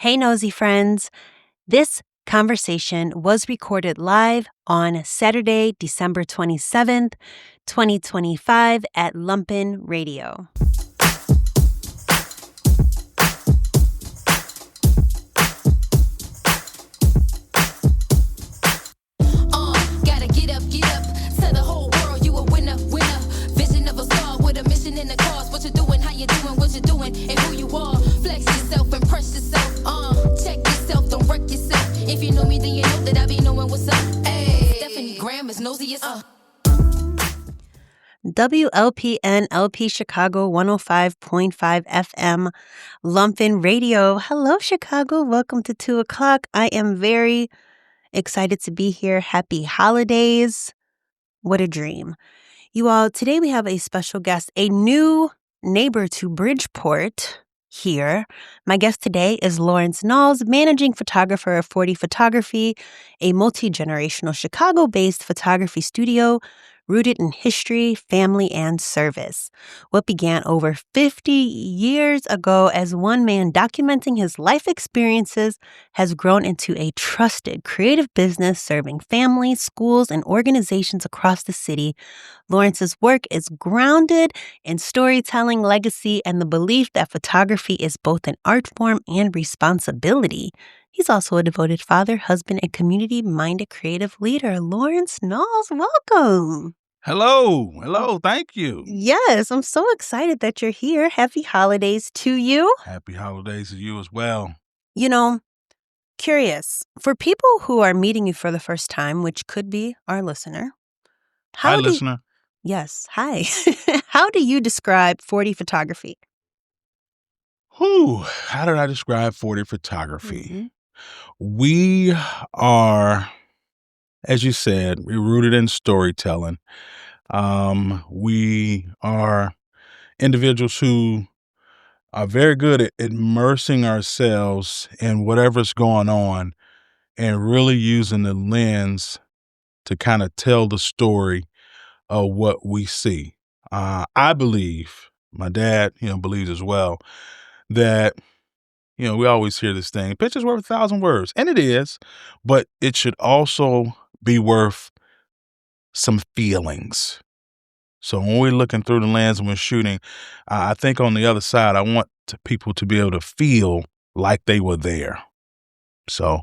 Hey, nosy friends. This conversation was recorded live on Saturday, December 27th, 2025 at Lumpen Radio. Gotta get up, tell the whole world you a winner. Vision of a star with a mission and a cause. What you doing, how you doing, what you doing, and who you are. Flex yourself, impress yourself. Check yourself, don't wreck yourself. If you know me, then you know that I be knowing what's up. Hey, Stephanie Graham is nosy as WLPN LP Chicago 105.5 FM, Lumpen Radio. Hello, Chicago. Welcome to 2 o'clock. I am very excited to be here. Happy holidays. What a dream. You all, today we have a special guest, a new neighbor to Bridgeport here. My guest today is Lawrence Nalls, managing photographer of 40 Photography, a multi-generational Chicago-based photography studio rooted in history, family, and service. What began over 50 years ago as one man documenting his life experiences has grown into a trusted creative business serving families, schools, and organizations across the city. Lawrence's work is grounded in storytelling, legacy, and the belief that photography is both an art form and responsibility. He's also a devoted father, husband, and community-minded creative leader. Lawrence Nalls, welcome. Hello. Thank you. Yes, I'm so excited that you're here. Happy holidays to you. Happy holidays to you as well. You know, curious, for people who are meeting you for the first time, which could be our listener. Hi, listener. Yes, hi. How do you describe 40 Photography? How did I describe 40 Photography? We are, as you said, we're rooted in storytelling. We are individuals who are very good at immersing ourselves in whatever's going on and really using the lens to kind of tell the story of what we see. I believe, my dad, believes as well, that we always hear this thing, picture's worth 1,000 words. And it is, but it should also be worth some feelings. So when we're looking through the lens and we're shooting, I think on the other side, I want people to be able to feel like they were there. So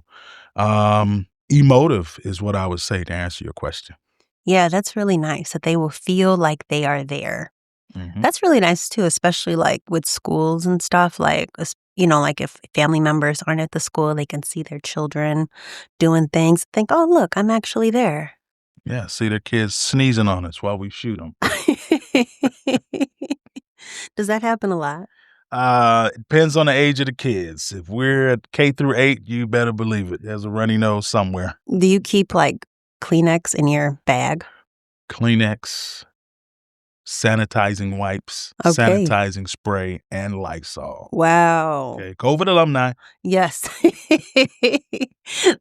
emotive is what I would say to answer your question. Yeah, that's really nice that they will feel like they are there. Mm-hmm. That's really nice too, especially like with schools and stuff. Like, like if family members aren't at the school, they can see their children doing things. Think, oh, look, I'm actually there. Yeah, see their kids sneezing on us while we shoot them. Does that happen a lot? It depends on the age of the kids. If we're at K through 8, you better believe it. There's a runny nose somewhere. Do you keep like Kleenex in your bag? Kleenex, sanitizing wipes, Okay. sanitizing spray, and Lysol. Wow. Okay, COVID alumni. Yes.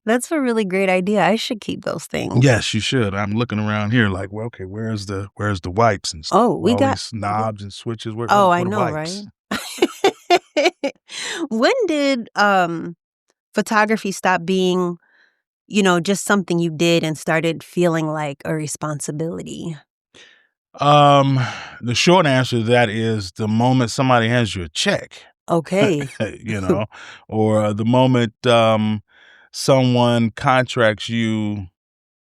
That's a really great idea. I should keep those things. Yes, you should. I'm looking around here like, well, okay, where's the wipes and stuff? Oh, we all got these knobs and switches. Where I the know, wipes? right? When did photography stop being, just something you did and started feeling like a responsibility? The short answer to that is the moment somebody hands you a check. Okay. Or the moment someone contracts you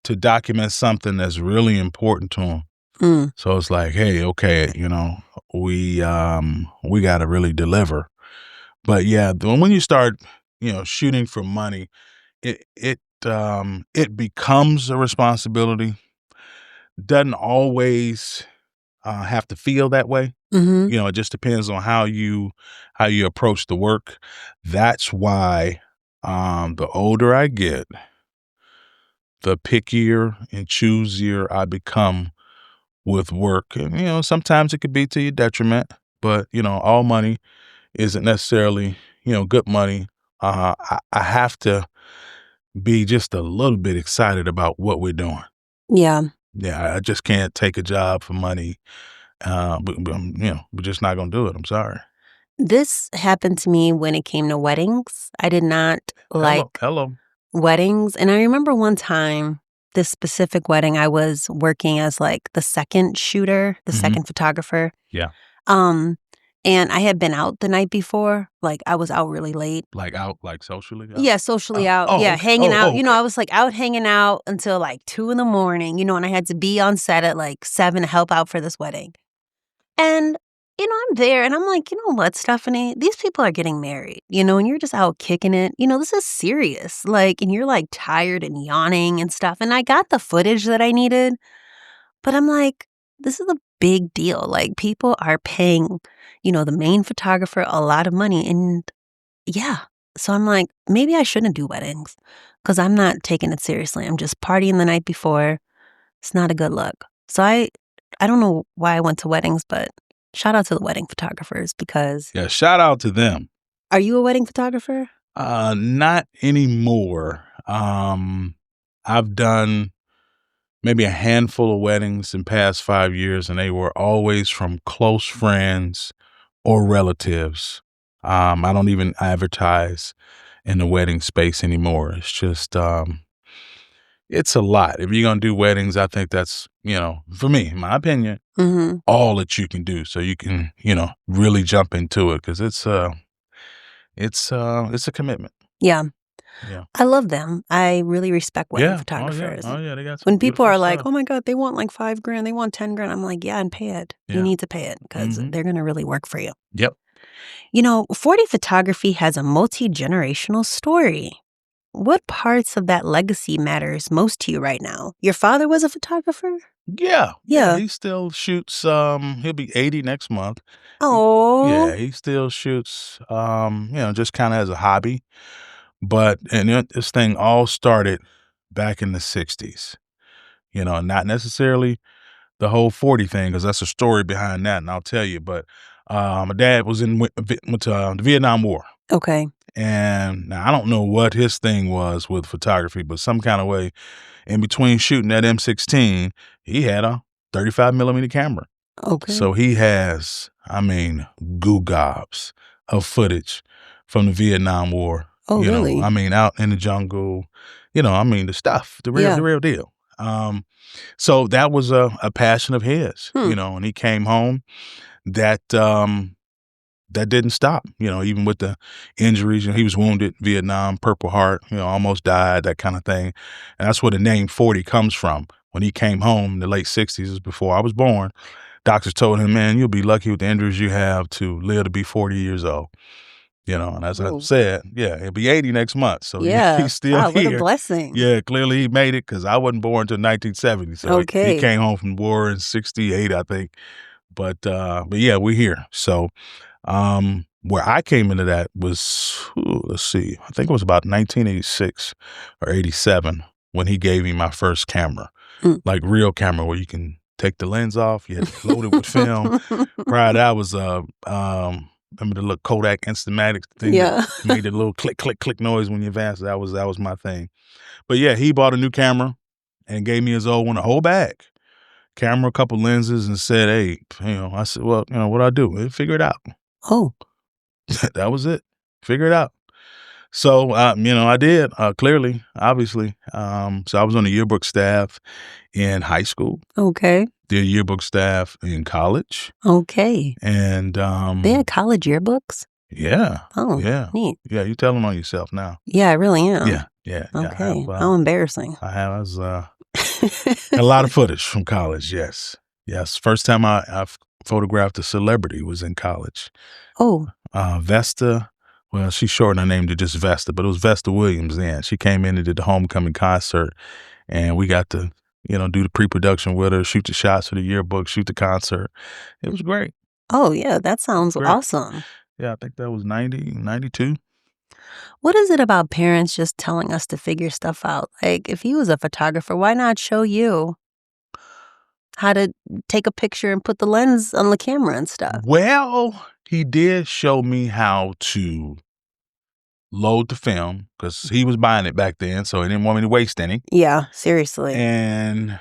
to document something that's really important to them. Mm. So it's like, hey, okay, we got to really deliver. But yeah, when you start, shooting for money, it becomes a responsibility. Doesn't always have to feel that way. Mm-hmm. It just depends on how you approach the work. That's why the older I get, the pickier and choosier I become with work. And, sometimes it could be to your detriment, but, all money isn't necessarily, good money. I have to be just a little bit excited about what we're doing. Yeah. Yeah, I just can't take a job for money. We're just not going to do it. I'm sorry. This happened to me when it came to weddings. I did not Hello, like hello. weddings, and I remember one time, this specific wedding, I was working as, like, the second shooter, the Mhm. second photographer, Yeah. um, and I had been out the night before, like, I was out really late. Like out, like socially out? Yeah, socially Oh, out, oh, yeah, okay. hanging Oh, out, oh, okay. I was, like, out hanging out until, like, 2 in the morning, and I had to be on set at, like, 7 to help out for this wedding. And, I'm there and I'm like, "You know what, Stephanie? These people are getting married, and you're just out kicking it. This is serious." Like, and you're like tired and yawning and stuff. And I got the footage that I needed, but I'm like, this is a big deal. Like, people are paying, the main photographer a lot of money. And yeah. So I'm like, maybe I shouldn't do weddings because I'm not taking it seriously. I'm just partying the night before. It's not a good look. So I don't know why I went to weddings, but shout out to the wedding photographers because Yeah, shout out to them. are you a wedding photographer? Not anymore. I've done maybe a handful of weddings in past 5 years, and they were always from close friends or relatives. I don't even advertise in the wedding space anymore. It's just, it's a lot. If you're gonna do weddings, I think that's, for me, in my opinion, Mhm. all that you can do so you can, really jump into it because it's a commitment. Yeah, Yeah. I love them. I really respect wedding Yeah. Oh, yeah. photographers. Oh, yeah. They got some When people beautiful are like, stuff. "Oh my god, they want like 5 grand, they want 10 grand." I'm like, "Yeah, and pay it. You Yeah. need to pay it because Mhm. they're gonna really work for you." Yep. 40 Photography has a multi-generational story. What parts of that legacy matters most to you right now? Your father was a photographer? Yeah. Yeah. Yeah. He still shoots, he'll be 80 next month. Oh. Yeah, he still shoots, just kinda as a hobby, but this thing all started back in the '60s, not necessarily the whole 40 thing, because that's a story behind that, and I'll tell you, but, my dad was went to, the Vietnam War, Okay. and now I don't know what his thing was with photography, but some kinda way in between shooting that M16, he had a 35 millimeter camera. Okay. So he has, I mean, goo gobs of footage from the Vietnam War. Oh, I really? mean, out in the jungle, I mean, the stuff, the Yeah. real deal. So that was a passion of his, Hmm. and he came home. That didn't stop, even with the injuries. He was wounded, Vietnam, Purple Heart, almost died, that kind of thing. And that's where the name 40 comes from. When he came home in the late 60s, is before I was born, doctors told him, man, you'll be lucky with the injuries you have to live to be 40 years old. And as I Oh. said, yeah, he'll be 80 next month. So Yeah. he's still Wow, what a here. blessing. Yeah, clearly he made it because I wasn't born until 1970. So he Okay. came home from the war in 68, I think. But yeah, we're here. So where I came into that was, let's see, I think it was about 1986 or 87 when he gave me my first camera, Mm. like real camera where you can take the lens off. You had to load it with film. Prior to that was, remember the little Kodak Instamatic thing that Yeah. made the little click, click, click noise when you advance? That was my thing. But yeah, he bought a new camera and gave me his old one, a whole bag. Camera, a couple lenses, and said, "Hey," I said, "Well, what I do? Figure it out." Oh, That was it. Figure it out. So, I did, clearly, obviously. So I was on the yearbook staff in high school, okay. the yearbook staff in college, Okay. and, They had college yearbooks? yeah, Oh, yeah, neat. yeah, you're telling on yourself now. Yeah, I really am. Yeah, yeah, yeah, Okay. How embarrassing. I was, got a lot of footage from college, yes. Yes, first time I've photographed a celebrity was in college. Oh, Vesta, well, she shortened her name to just Vesta, but it was Vesta Williams then. She came in and did the homecoming concert, and we got to, do the pre-production with her, shoot the shots for the yearbook, shoot the concert. It was great. oh, yeah, that sounds Great. awesome. Yeah, I think that was 90, 92. What is it about parents just telling us to figure stuff out? Like, if he was a photographer, why not show you how to take a picture and put the lens on the camera and stuff? Well, he did show me how to load the film because he was buying it back then, so he didn't want me to waste any, Yeah, seriously. and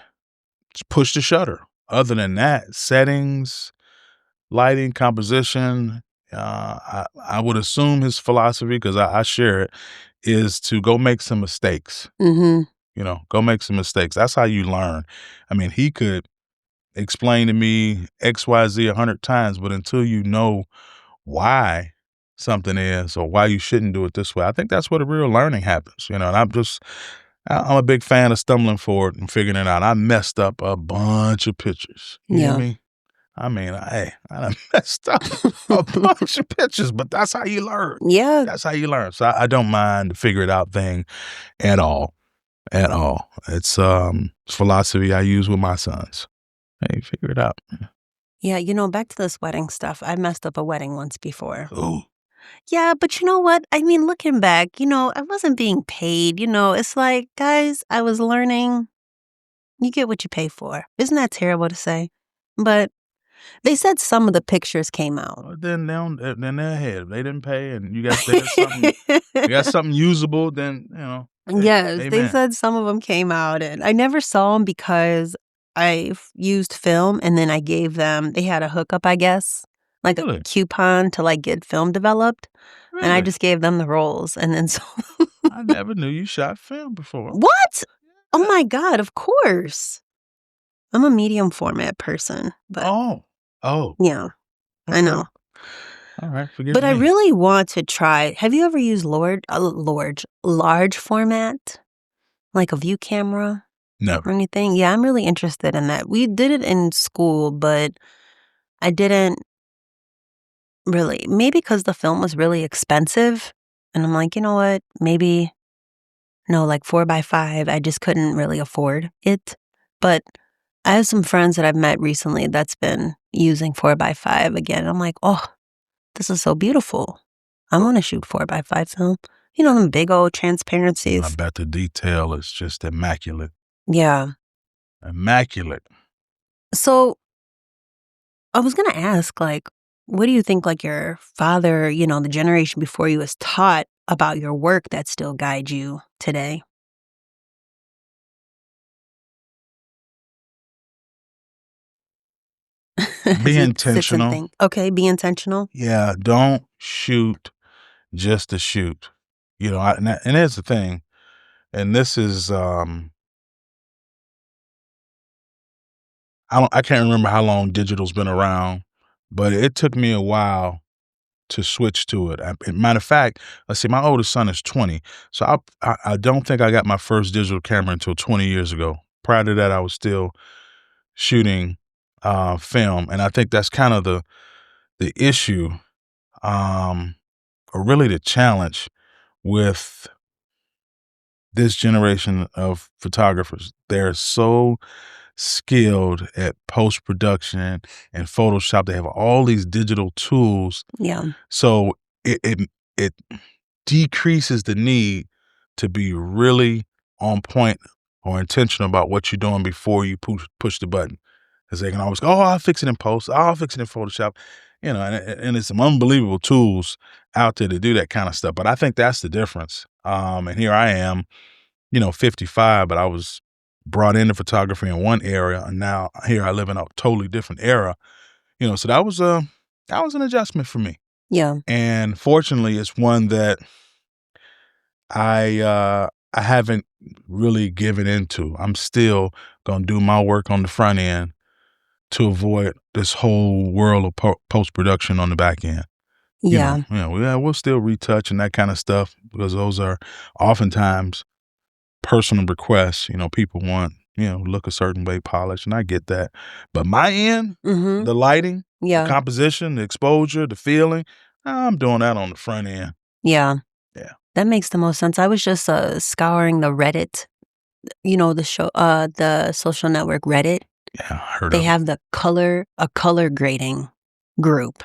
just push the shutter. Other than that, settings, lighting, composition, I would assume his philosophy, because I share it, is to go make some mistakes. Mhm. Go make some mistakes. That's how you learn. I mean, he could explain to me XYZ 100 times, but until you know why something is or why you shouldn't do it this way, I think that's where the real learning happens. And I'm a big fan of stumbling forward and figuring it out. I messed up a bunch of pictures. You hear Yeah. me? I mean, I done messed up a bunch of pictures, but that's how you learn. Yeah. That's how you learn. So I don't mind the figure it out thing at all. At all. It's philosophy I use with my sons. Hey, figure it out. Yeah, back to this wedding stuff. I messed up a wedding once before. Ooh. Yeah, but you know what? I mean, looking back, I wasn't being paid. It's like, guys, I was learning. You get what you pay for. Isn't that terrible to say? But they said some of the pictures came out. Well, then then they're ahead. If they didn't pay and you got something usable, then hey, Yes, they amen. said some of them came out, and I never saw them because used film, and then I gave them they had a hookup, I guess, like a Really? coupon to, like, get film developed, and I Really? just gave them the rolls, and then so I never knew you shot film before. What? Oh Yeah. my god, of course. I'm a medium format person, but Oh. Oh. yeah, I Okay. know. All right. Forgive But I me. really want to try have you ever used large format? Like a view camera or Never. anything? Yeah, I'm really interested in that. We did it in school, but I didn't really maybe because the film was really expensive, and I'm like, "You know what? Maybe" no, like 4 by 5, I just couldn't really afford it, but I have some friends that I've met recently that's been using 4 by 5 again. I'm like, "Oh, this is so beautiful. I wanna shoot 4 by 5 film." Them big old I transparencies. bet the detail is just immaculate. Yeah. Immaculate. So, I was gonna ask, like, what do you think, like, your father, the generation before you was taught about your work that still guide you today? As Be he sits and intentional. think. Okay, be intentional. Yeah. Don't shoot just to shoot. And here's the thing. And this is I can't remember how long digital's been around, but it took me a while to switch to it. Matter of fact, let's see, my oldest son is 20, so I don't think I got my first digital camera until 20 years ago. Prior to that, I was still shooting film, and I think that's kind of the issue, or really the challenge with this generation of photographers. They're so skilled at post production and Photoshop. They have all these digital tools, Yeah. so it decreases the need to be really on point or intentional about what you're doing before you push the button. Because they can always go, "Oh, I'll fix it in post. Oh, I'll fix it in Photoshop." And it's some unbelievable tools out there to do that kind of stuff. But I think that's the difference. And here I am, 55, but I was brought into photography in one area, and now here I live in a totally different era. So that was an adjustment for me. Yeah. And fortunately, it's one that I haven't really given into. I'm still gonna do my work on the front end to avoid this whole world of post production on the back end. Yeah. We'll still retouch and that kind of stuff because those are oftentimes personal requests. People want look a certain way, polish, and I get that. But my end, Mhm. the lighting, the Yeah. composition, the exposure, the feeling, I'm doing that on the front end. Yeah. Yeah. That makes the most sense. I was just, scouring the Reddit, the social network Reddit. Yeah, I heard They of it. have a color grading group,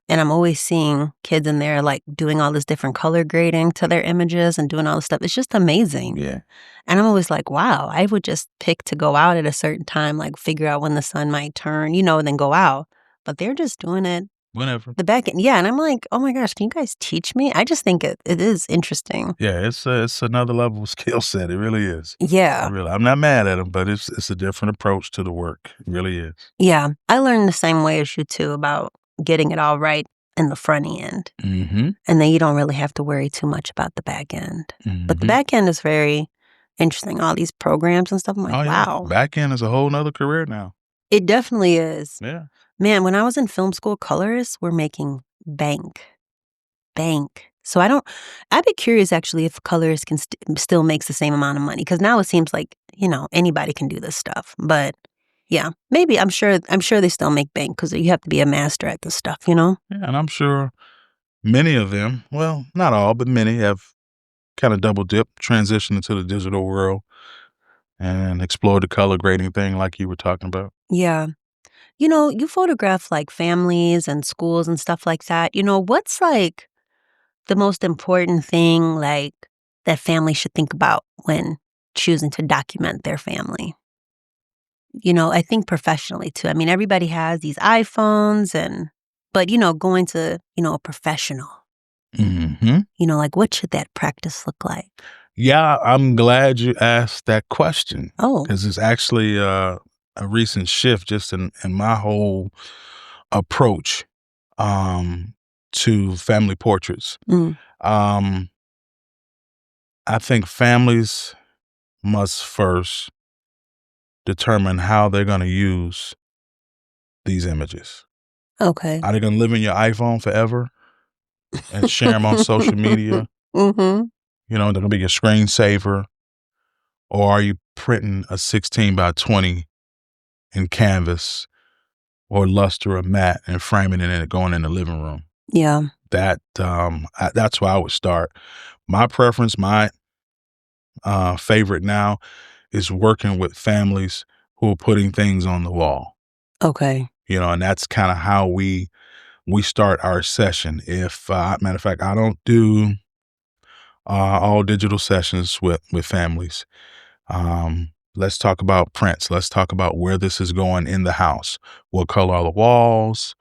and I'm always seeing kids in there, like, doing all this different color grading to their images and doing all this stuff. It's just amazing, Yeah. and I'm always like, "Wow." I would just pick to go out at a certain time, like, figure out when the sun might turn, and then go out, but they're just doing it Whenever. the back end. Yeah, and I'm like, "Oh my gosh, can you guys teach me?" I just think it is interesting. Yeah, it's another level of skill set. It really is. Yeah. I'm not mad at them, but it's a different approach to the work. It really is. Yeah. I learned the same way as you too about getting it all right. in the front end. Mm-hmm. And then you don't really have to worry too much about the back end. But the Mm-hmm. back end is very interesting. All these programs and stuff. I'm like, Oh yeah. wow. Back end is a whole nother career now. It definitely is. Yeah. Man, when I was in film school, colorists were making bank. So I'd be curious actually if colorists can still makes the same amount of money. Because now it seems like, anybody can do this stuff. But yeah, maybe I'm sure they still make bank because you have to be a master at this stuff, Yeah, and I'm sure many of them, well, not all, but many have kind of double dipped, transitioned into the digital world and explored the color grading thing like you were talking about. Yeah. You photograph like families and schools and stuff like that. What's like the most important thing like that families should think about when choosing to document their family? I think professionally too. I mean, everybody has these iPhones but going to, a professional, Mm-hmm. like what should that practice look like? Yeah, I'm glad you asked that question Oh, because it's actually a recent shift just in my whole approach um, to family portraits. mm, Um, I think families must first determine how they're going to use these images. okay. Are they going to live in your iPhone forever and share them on social media? Mm-hmm. They're going to be your screensaver. Or are you printing a 16 by 20 in canvas or luster or matte and framing it and going in the living room? Yeah. That's where I would start. My preference, my favorite now is working with families who are putting things on the wall. Okay. And that's kind of how we start our session. If matter of fact, I don't do all digital sessions with families. Let's talk about prints. Let's talk about where this is going in the house. What color are the walls?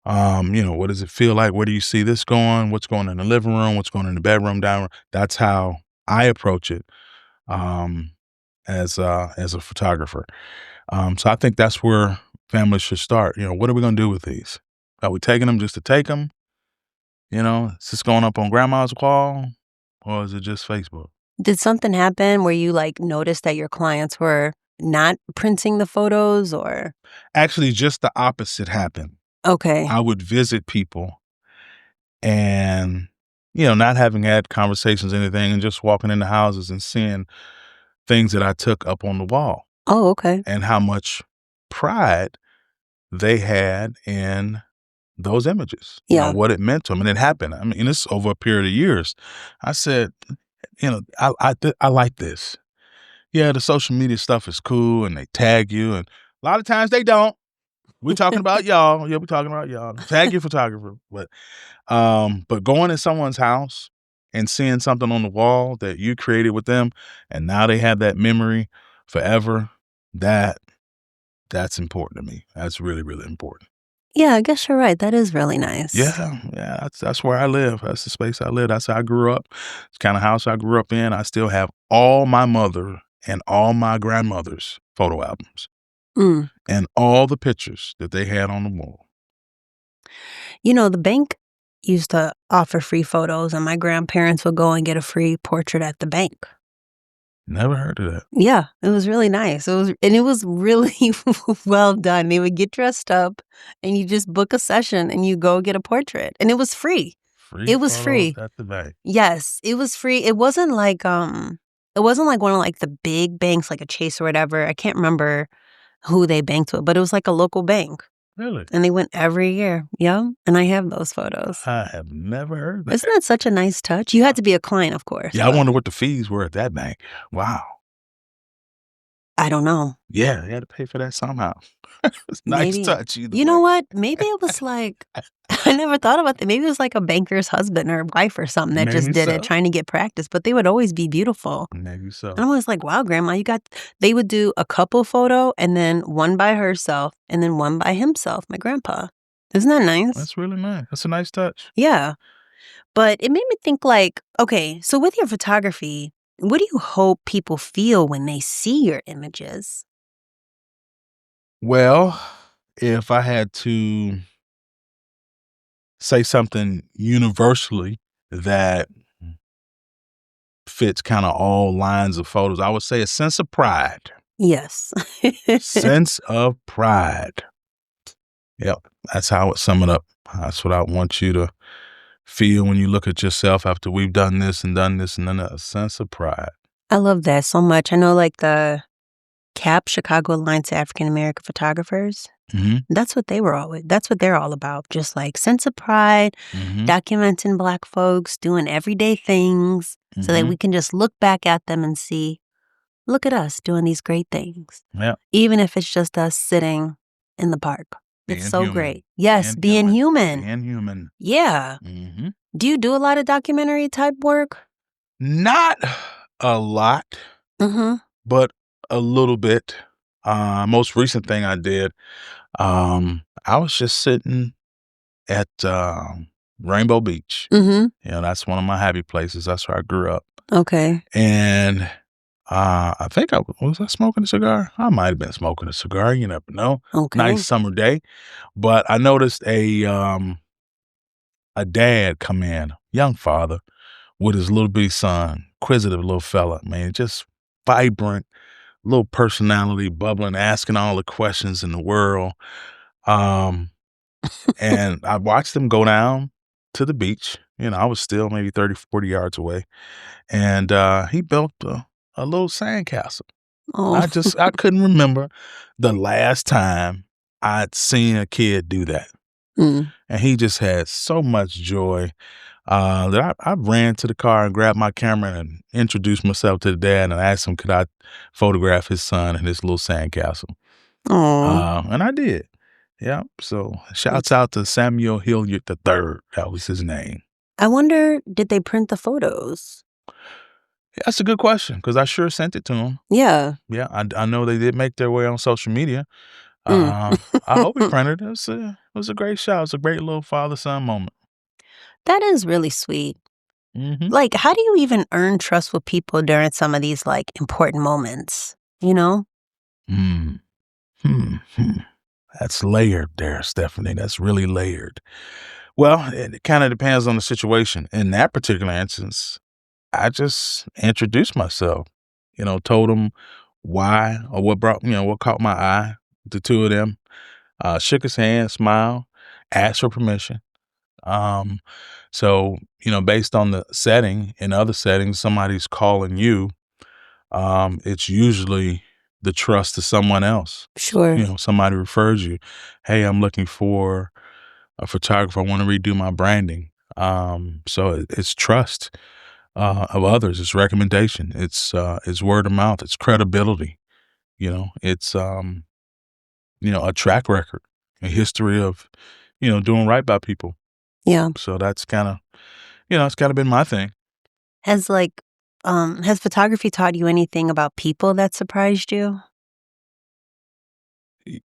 What does it feel like? Where do you see this going? What's going in the living room? What's going in the bedroom, dining room? That's how I approach it um, as a photographer. So I think that's where families should start. What are we going to do with these? Are we taking them just to take them? Is this going up on grandma's wall or is it just Facebook? Did something happen where you like noticed that your clients were not printing the photos or? Actually, just the opposite happened. Okay. I would visit people and, not having had conversations, or anything, and just walking into houses and seeing things that I took up on the wall Oh, okay. and how much pride they had in those images, Yeah. what it meant to them. And it happened. I mean, it's over a period of years. I said, I like this. Yeah, the social media stuff is cool and they tag you. And a lot of times they don't. We're talking about y'all. Yeah, we're talking about y'all. Tag your photographer. But going in someone's house and seeing something on the wall that you created with them, and now they have that memory forever, that's important to me. That's really, really important. Yeah, I guess you're right. That is really nice. Yeah, that's where I live. That's the space I live. That's how I grew up. It's kind of house I grew up in. I still have all my mother and all my grandmother's photo albums Mm. and all the pictures that they had on the wall. The bank used to offer free photos, and my grandparents would go and get a free portrait at the bank. Never heard of that. Yeah, it was really nice. It was really well done. They would get dressed up, and you just book a session, and you go get a portrait, and it was free. Free It was photos free. at the bank. Yes, it was free. It wasn't like one of like the big banks, like a Chase or whatever. I can't remember who they banked with, but it was like a local bank. Really? And they went every year. Yeah. And I have those photos. I have never heard that. Isn't that such a nice touch? You had to be a client, of course. Yeah, I but wonder what the fees were at that bank. Wow. I don't know. Yeah, you had to pay for that somehow. It's a nice Maybe. touch either You know way. what? Maybe it was like, I never thought about that. Maybe it was like a banker's husband or wife or something that just Maybe did so. it, trying to get practice, but they would always be beautiful. Maybe so. And I'm always like, wow, grandma, they would do a couple photo and then one by herself and then one by himself, my grandpa. Isn't that nice? That's really nice. That's a nice touch. Yeah. But it made me think like, okay, so with your photography, what do you hope people feel when they see your images? Well, if I had to say something universally that fits kind of all lines of photos. I would say a sense of pride. Yes. Sense of pride. Yep, that's how I would sum it up. That's what I want you to feel when you look at yourself after we've done this and done this, and then a sense of pride. I love that so much. I know, like, the CAP, Chicago Alliance of African American Photographers, Mhm, that's what they're all about, just, like, sense of pride, mhm, documenting Black folks doing everyday things so that mhm. we can just look back at them and see, "Look at us doing these great things." Yep, Even if it's just us sitting in the park. It's being so human, great. Yes, being being human, human. being human. Yeah. Mhm. Do you do a lot of documentary type work? Not a lot, Mhm. but a little bit. Most recent thing I did, I was just sitting at, Rainbow Beach. Mhm. You know, that's one of my happy places. That's where I grew up. Okay. And, I think I smoking a cigar? I might have been smoking a cigar, you never know. Okay. Nice summer day, but I noticed a dad come in, young father, with his little bitty son, inquisitive little fella, man, just vibrant, little personality, bubbling, asking all the questions in the world. Um, and I watched them go down to the beach. You know, I was still maybe 30, 40 yards away. And he built a little sandcastle. Oh. I couldn't remember the last time I'd seen a kid do that. Mm. And he just had so much joy that I ran to the car and grabbed my camera and introduced myself to the dad and asked him, could I photograph his son in his little sandcastle? Aw. And I did. Yeah. So shouts out to Samuel Hilliard III. That was his name. I wonder, did they print the photos? That's a good question because I sure sent it to him. Yeah. Yeah, I know they did make their way on social media. Mm. I hope he printed it. It was a great shot. It was a great little father-son moment. That is really sweet. Mhm. Like, how do you even earn trust with people during some of these, like, important moments, you know? Mm. Hmm. That's layered there, Stephanie. That's really layered. Well, it kinda depends on the situation. In that particular instance, I just introduced myself, you know, told them why or what brought what caught my eye, the 2 of them, shook his hand, smiled, asked for permission. Um, so, you know, based on the setting, in other settings, somebody's calling you, it's usually the trust to someone else. Sure. You know, somebody refers you. Hey, I'm looking for a photographer. I want to redo my branding. So it's trust of others. It's recommendation. It's word of mouth. It's credibility. You know, it's a track record, a history of, doing right by people. Yeah. So that's kind of, it's kind of been my thing. Has, like, has photography taught you anything about people that surprised you?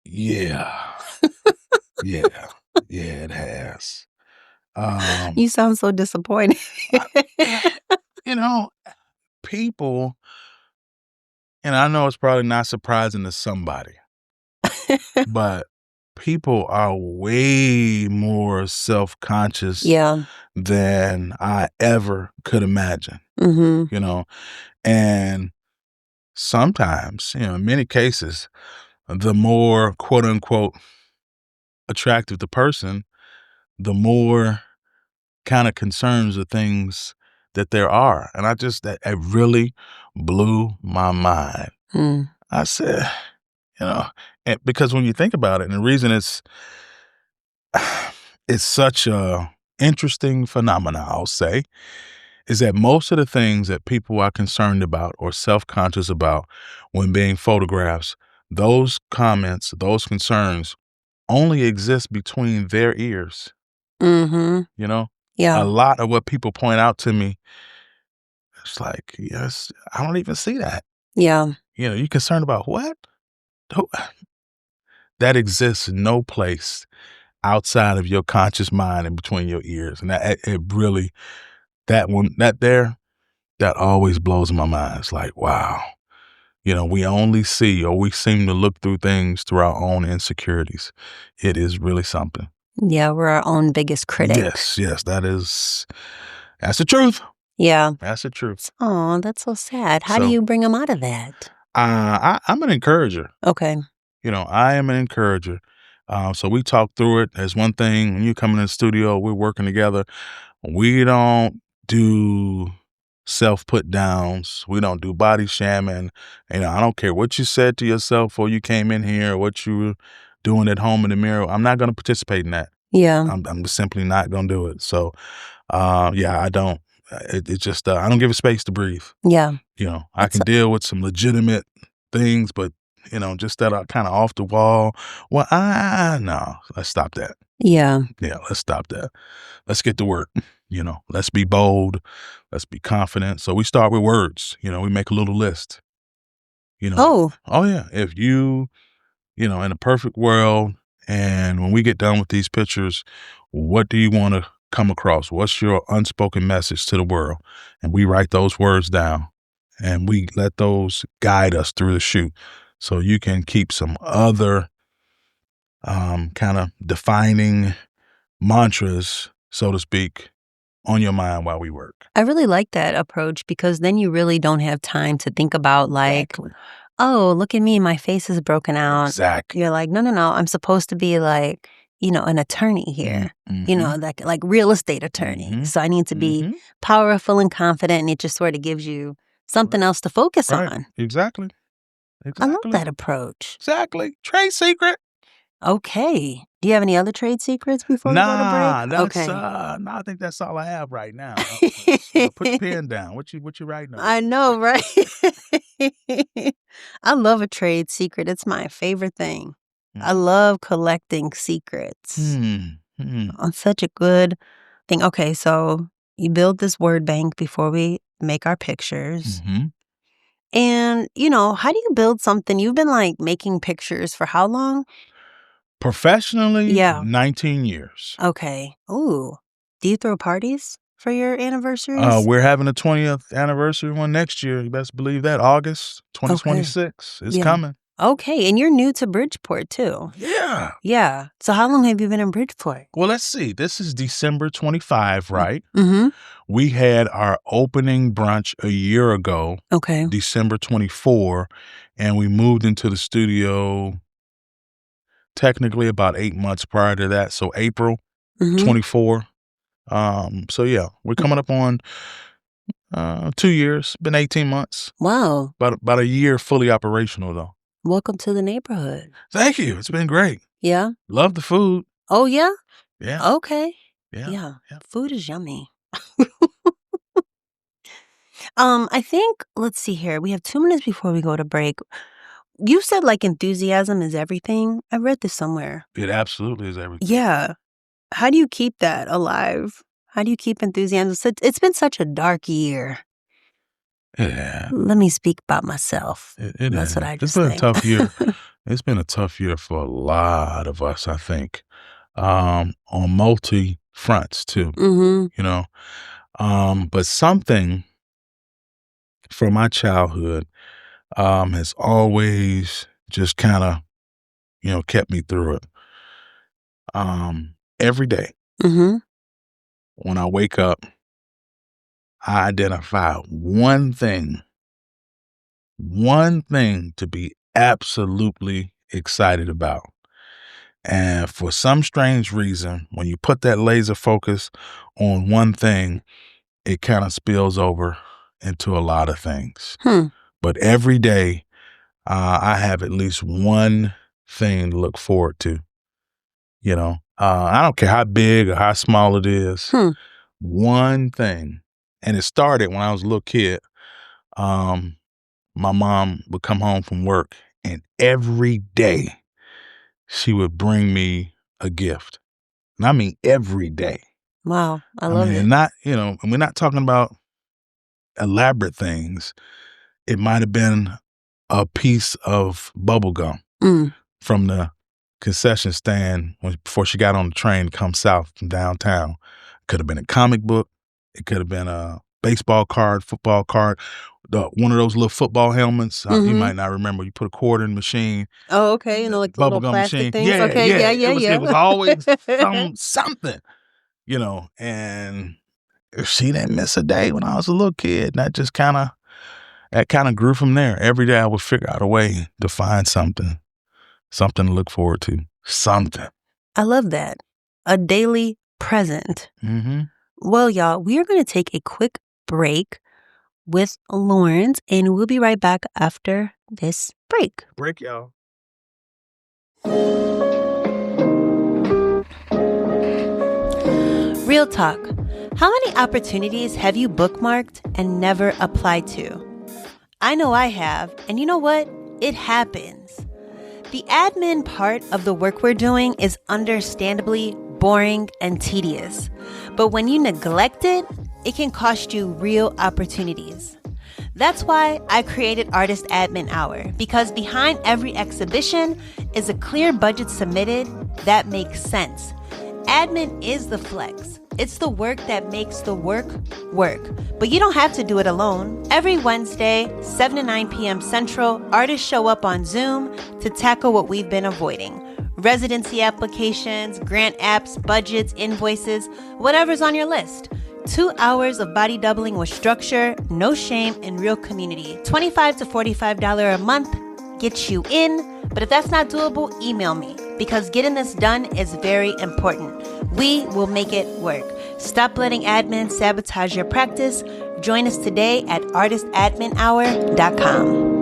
Yeah, yeah, yeah. It has. Um, You sound so disappointed. I, you know, people, and I know it's probably not surprising to somebody, but people are way more self-conscious Yeah. than I ever could imagine. Mhm. You know, and sometimes, in many cases, the more quote unquote attractive the person, the more kind of concerns or things that there are. And that it really blew my mind. Mm. I said, you know, because when you think about it, and the reason it's such a interesting phenomena, I'll say, is that most of the things that people are concerned about or self-conscious about when being photographs, those comments, those concerns only exist between their ears. Mhm. You know, a Yeah. lot of what people point out to me, it's like, yes, I don't even see that. Yeah. You concerned about what? Who- That exists no place outside of your conscious mind and between your ears. And it really, that one, that always blows my mind. It's like, wow, we only see or we seem to look through things through our own insecurities. It is really something. Yeah, we're our own biggest critic. Yes, that's the truth. Yeah. That's the truth. Oh, that's so sad. How do So, you bring them out of that? I'm an encourager. Okay. I am an encourager. So we talk through it. As one thing, when you come in the studio, we're working together. We don't do self put downs. We don't do body shaming. I don't care what you said to yourself before you came in here or what you were doing at home in the mirror. I'm not going to participate in that. Yeah. I'm just simply not going to do it. So, yeah, I don't. It just I don't give it space to breathe. Yeah. I can deal with some legitimate things, but just that are kind of off the wall. Well, no, let's stop that. Yeah. Yeah, let's stop that. Let's get to work. Let's be bold. Let's be confident. So we start with words. We make a little list. Oh, Oh yeah. If in a perfect world, and when we get done with these pictures, what do you want to come across? What's your unspoken message to the world? And we write those words down, and we let those guide us through the shoot. So you can keep some other kind of defining mantras, so to speak, on your mind while we work. I really like that approach because then you really don't have time to think about Exactly. oh, look at me, my face is broken out. Exactly. You're like, no, I'm supposed to be like, an attorney here. Mm-hmm. Like real estate attorney. Mm-hmm. So I need to be Mm-hmm. powerful and confident, and it just sort of gives you something else to focus Right. on. Exactly. I love that approach. Exactly. Trade secret. Okay. Do you have any other trade secrets before we go to break? That's Okay. no, I think that's all I have right now. Put the pen down. What you writing on? I know, right? I love a trade secret. It's my favorite thing. I love collecting secrets. On such a good thing. Okay, so you build this word bank before we make our pictures. Mm-hmm. And, how do you build something? You've been like making pictures for how long? Professionally, Yeah. 19 years. Okay. Ooh. Do you throw parties for your anniversaries? We're having a 20th anniversary one next year. You best believe that. August 2026. It's Yeah. coming. Okay, and you're new to Bridgeport too. Yeah. Yeah. So how long have you been in Bridgeport? Well, let's see. This is December 25, right? Mm-hmm. We had our opening brunch a year ago, Okay. December 24, and we moved into the studio technically about 8 months prior to that. So April Mm-hmm. 24. So yeah, we're coming up on 2 years, been 18 months. Wow. About a year fully operational though. Welcome to the neighborhood. Thank you. It's been great. Yeah? Love the food. Oh, yeah? Yeah. Okay. Yeah. Yeah. Yeah. Food is yummy. I think, let's see here. We have 2 minutes before we go to break. You said like enthusiasm is everything. I read this somewhere. It absolutely is everything. Yeah. How do you keep that alive? How do you keep enthusiasm? It's been such a dark year. Yeah. Let me speak about myself. That's what I just It's been think. a tough year. It's been a tough year for a lot of us, I think, on multi fronts too, Mm-hmm. But something from my childhood has always just kind of, kept me through it. Every day Mm-hmm. when I wake up, I identify one thing to be absolutely excited about. And for some strange reason, when you put that laser focus on one thing, it kind of spills over into a lot of things. But every day, I have at least one thing to look forward to. I don't care how big or how small it is. One thing. And it started when I was a little kid. My mom would come home from work, and every day she would bring me a gift. And I mean every day. Wow. I love mean, it. and not, and we're not talking about elaborate things. It might have been a piece of bubble gum from the concession stand before she got on the train to come south from downtown. Could have been a comic book. It could have been a baseball card, football card, one of those little football helmets. You Mhm. might not remember. You put a quarter in the machine, Oh, okay, like the little bubblegum plastic machine. things? Yeah, Okay, yeah. yeah, yeah, It was always yeah. something, and she didn't miss a day when I was a little kid. And that kind of grew from there. Every day I would figure out a way to find something to look forward to. Something. I love that. A daily present. Mm-hmm. Well, y'all, we are going to take a quick break with Lawrence, and we'll be right back after this break. Break, y'all. Real talk. How many opportunities have you bookmarked and never applied to? I know I have, and you know what? It happens. The admin part of the work we're doing is understandably boring and tedious. But when you neglect it, it can cost you real opportunities. That's why I created Artist Admin Hour, because behind every exhibition is a clear budget submitted that makes sense. Admin is the flex. It's the work that makes the work work. But you don't have to do it alone. Every Wednesday, 7 to 9 p.m. Central, artists show up on Zoom to tackle what we've been avoiding. Residency applications, grant apps, budgets, invoices, whatever's on your list. 2 hours of body doubling with structure, no shame, and real community. $25 to $45 a month gets you in. But if that's not doable, email me, because getting this done is very important. We will make it work. Stop letting admin sabotage your practice. Join us today at artistadminhour.com.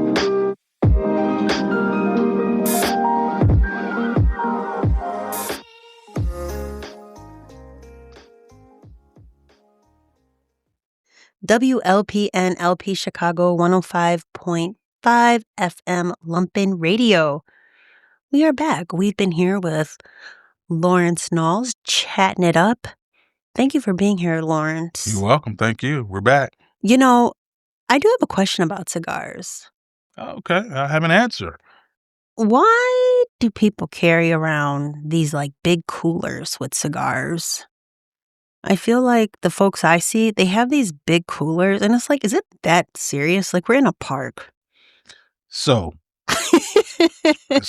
WLPN LP Chicago 105.5 FM Lumpin Radio. We are back. We've been here with Lawrence Nalls, chatting it up. Thank you for being here, Lawrence. You're welcome. Thank you. We're back. You know, I do have a question about cigars. Okay, I have an answer. Why do people carry around these like big coolers with cigars? I feel like the folks I see, they have these big coolers, and it's like, is it that serious? Like, we're in a park. So,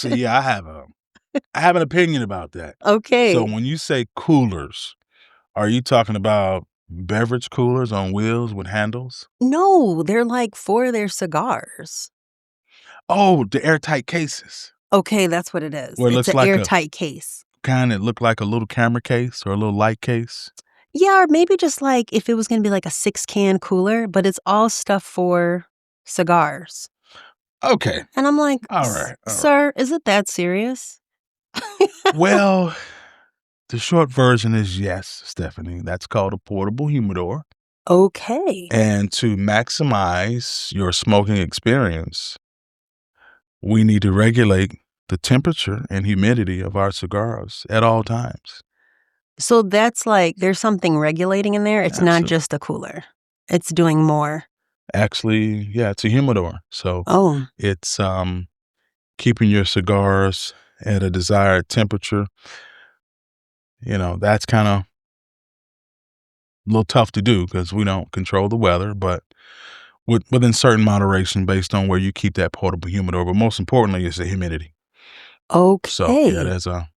yeah, I have an opinion about that. Okay. So when you say coolers, are you talking about beverage coolers on wheels with handles? No, they're like for their cigars. Oh, the airtight cases. Okay, that's what it is. Where it It's looks an like airtight case. Kind of look like a little camera case or a little light case. Yeah, or maybe just like if it was going to be like a 6-can cooler, but it's all stuff for cigars. Okay. And I'm like, All right. Sir, is it that serious? Well, the short version is yes, Stephanie. That's called a portable humidor. Okay. And to maximize your smoking experience, we need to regulate the temperature and humidity of our cigars at all times. So that's like there's something regulating in there. It's not just a cooler. It's doing more. Actually, yeah, it's a humidor. So it's keeping your cigars at a desired temperature. That's kind of a little tough to do because we don't control the weather, but within certain moderation based on where you keep that portable humidor. But most importantly, it's the humidity. Okay. So, yeah, there's a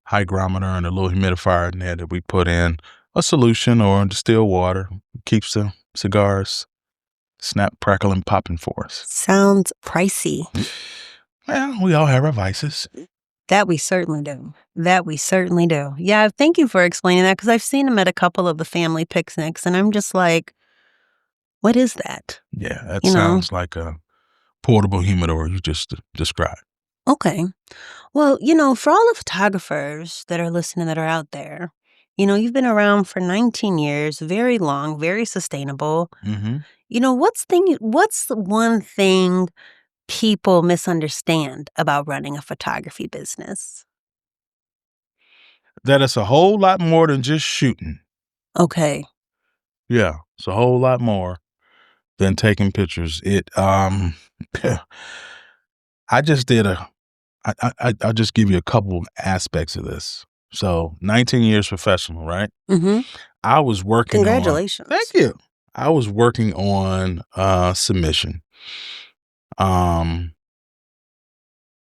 hygrometer and a little humidifier in there that we put in a solution or distilled water. Keeps the cigars snap, crackle, and popping for us. Sounds pricey. Well, we all have our vices. That we certainly do. Yeah, thank you for explaining that, because I've seen them at a couple of the family picnics, and I'm just like, what is that? Yeah, that sounds like a portable humidor you just described. Okay. Well, for all the photographers that are listening that are out there, you've been around for 19 years, very long, very sustainable. Mm-hmm. What's the one thing people misunderstand about running a photography business? That it's a whole lot more than just shooting. Okay. Yeah, it's a whole lot more than taking pictures. I just I'll just give you a couple aspects of this. So 19 years professional, right? Mm-hmm. I was working Congratulations. Thank you. I was working on submission. Um,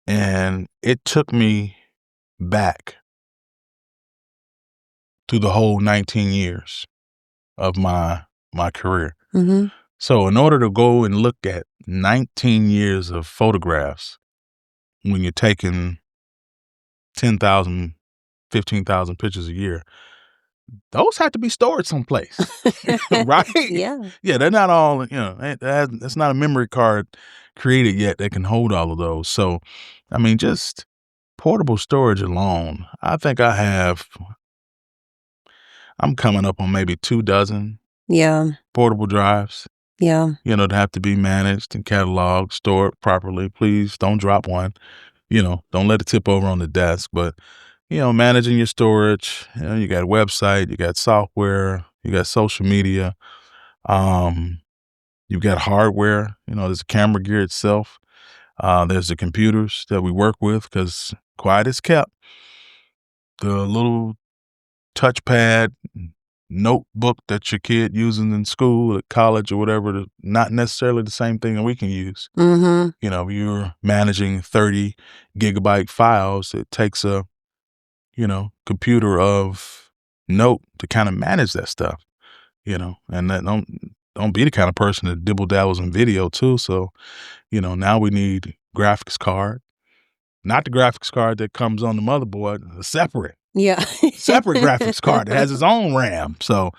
and it took me back to the whole 19 years of my career. Mhm. So in order to go and look at 19 years of photographs when you're taking 10,000, 15,000 pictures a year, those have to be stored someplace, right? Yeah. Yeah, they're not all, it's not a memory card created yet that can hold all of those. So, I mean, just portable storage alone, I'm coming up on maybe 2 dozen Yeah. portable drives, Yeah. that have to be managed and cataloged, stored properly. Please don't drop one. Don't let it tip over on the desk. But, managing your storage, you got a website, you got software, you got social media, um, you've got hardware, there's the camera gear itself. There's the computers that we work with because quiet is kept. The little touchpad, notebook that your kid using in school, at college, or whatever, not necessarily the same thing that we can use. Mhm. If you're managing 30 gigabyte files, it takes a, computer of note to kind of manage that stuff, and that don't be the kind of person that dibble dabbles in video too. So, now we need graphics card, not the graphics card that comes on the motherboard, a Yeah. separate graphics card that has its own RAM. So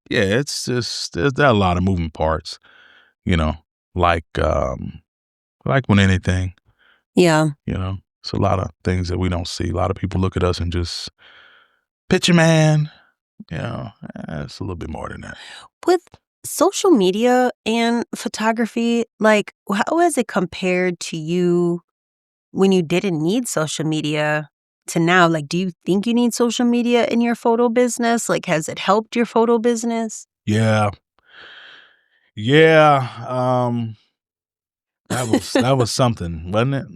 yeah, it's just there are a lot of moving parts, you know, like when anything, Yeah. it's a lot of things that we don't see. A lot of people look at us and just picture man, it's a little bit more than that. With social media and photography, like, how has it compared to you when you didn't need social media to now? Like, do you think you need social media in your photo business? Like, has it helped your photo business? Yeah. Yeah. That was something, wasn't it?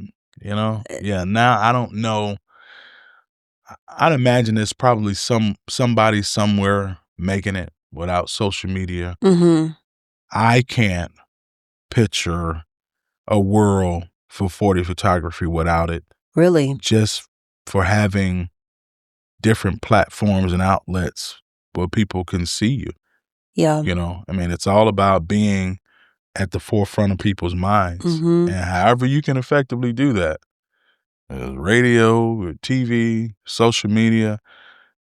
Yeah, now I don't know. I'd imagine there's probably somebody somewhere making it without social media. Mhm. I can't picture a world for 40 photography without it, Really? just for having different platforms and outlets where people can see you. Yeah. I mean, it's all about being at the forefront of people's minds. Mhm. And however you can effectively do that, radio, TV, social media,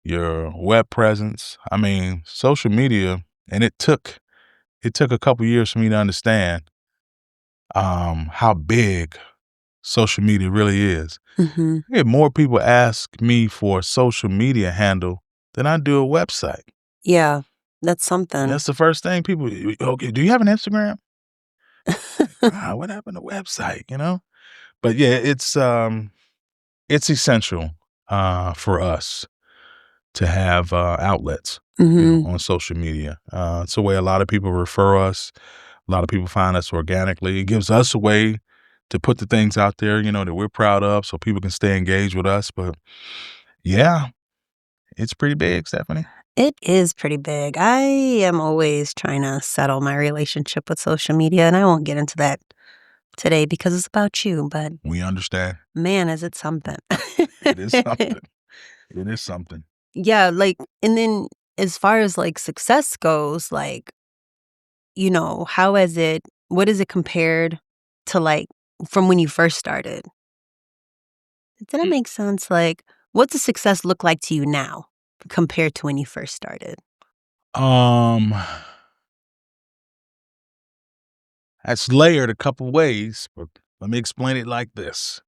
your web presence. I mean, social media, and it took a couple years for me to understand how big social media really is. Mhm. I get more people ask me for a social media handle than I do a website. Yeah. That's something. That's the first thing people, okay, do you have an Instagram? What happened to website, But yeah, it's essential for us to have outlets, Mhm. on social media. It's a way a lot of people refer us. A lot of people find us organically. It gives us a way to put the things out there, that we're proud of so people can stay engaged with us. But yeah, it's pretty big, Stephanie. It is pretty big. I am always trying to settle my relationship with social media, and I won't get into that today because it's about you, but We understand. man, is it something. It is something. It is something. Yeah, like, and then as far as, like, success goes, like, how has it what is it compared to, like, from when you first started? Does that make sense? Like, what's the success look like to you now compared to when you first started? Um, that's layered a couple ways, but let me explain it like this.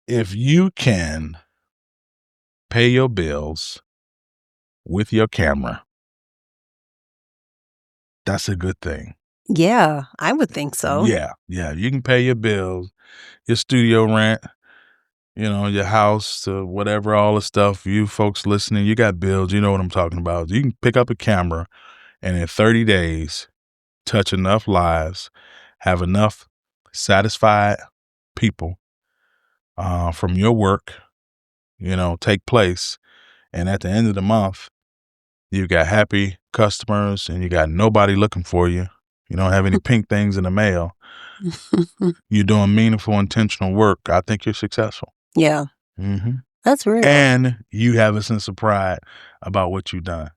If you can pay your bills with your camera, that's a good thing. Yeah, I would think so. Yeah, yeah, you can pay your bills, your studio rent, your house, whatever, all the stuff. You folks listening, you got bills, you know what I'm talking about. You can pick up a camera and in 30 days, touch enough lives, have enough satisfied people from your work, take place. And at the end of the month, You got happy customers and you got nobody looking for you. You don't have any pink things in the mail. You're doing meaningful, intentional work. I think you're successful. Yeah. Mm-hmm. That's real. And you have a sense of pride about what you've done.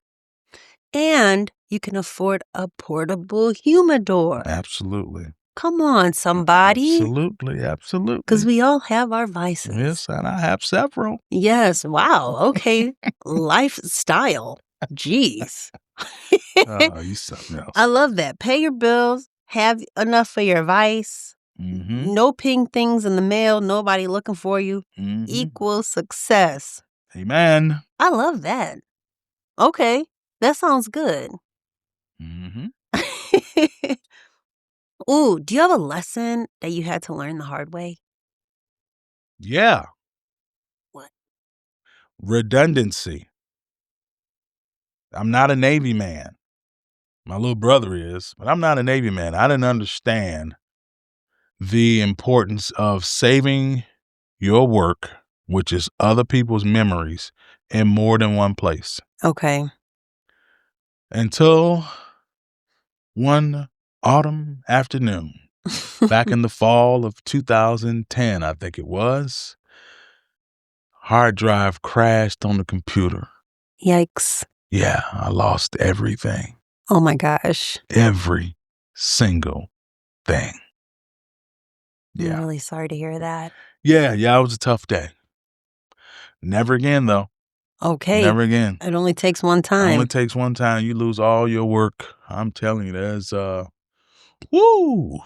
And you can afford a portable humidor. Absolutely. Come on, somebody. Absolutely. Absolutely. Because we all have our vices. Yes, and I have several. Yes. Wow. Okay. Lifestyle. Jeez. Oh, you something else. I love that. Pay your bills. Have enough for your vice. Mm-hmm. No ping things in the mail. Nobody looking for you. Mm-hmm. Equals success. Amen. I love that. Okay. That sounds good. Mm-hmm. Ooh, do you have a lesson that you had to learn the hard way? Yeah. What? Redundancy. I'm not a Navy man. My little brother is, but I'm not a Navy man. I didn't understand the importance of saving your work, which is other people's memories, in more than one place. Okay. Until one autumn afternoon, back in the fall of 2010, I think it was, hard drive crashed on the computer. Yikes. Yeah, I lost everything. Oh my gosh. Every single thing. I'm Yeah. really sorry to hear that. Yeah, it was a tough day. Never again, though. Okay. Never again. It only takes one time. Only takes one time. You lose all your work. I'm telling you, there's woo.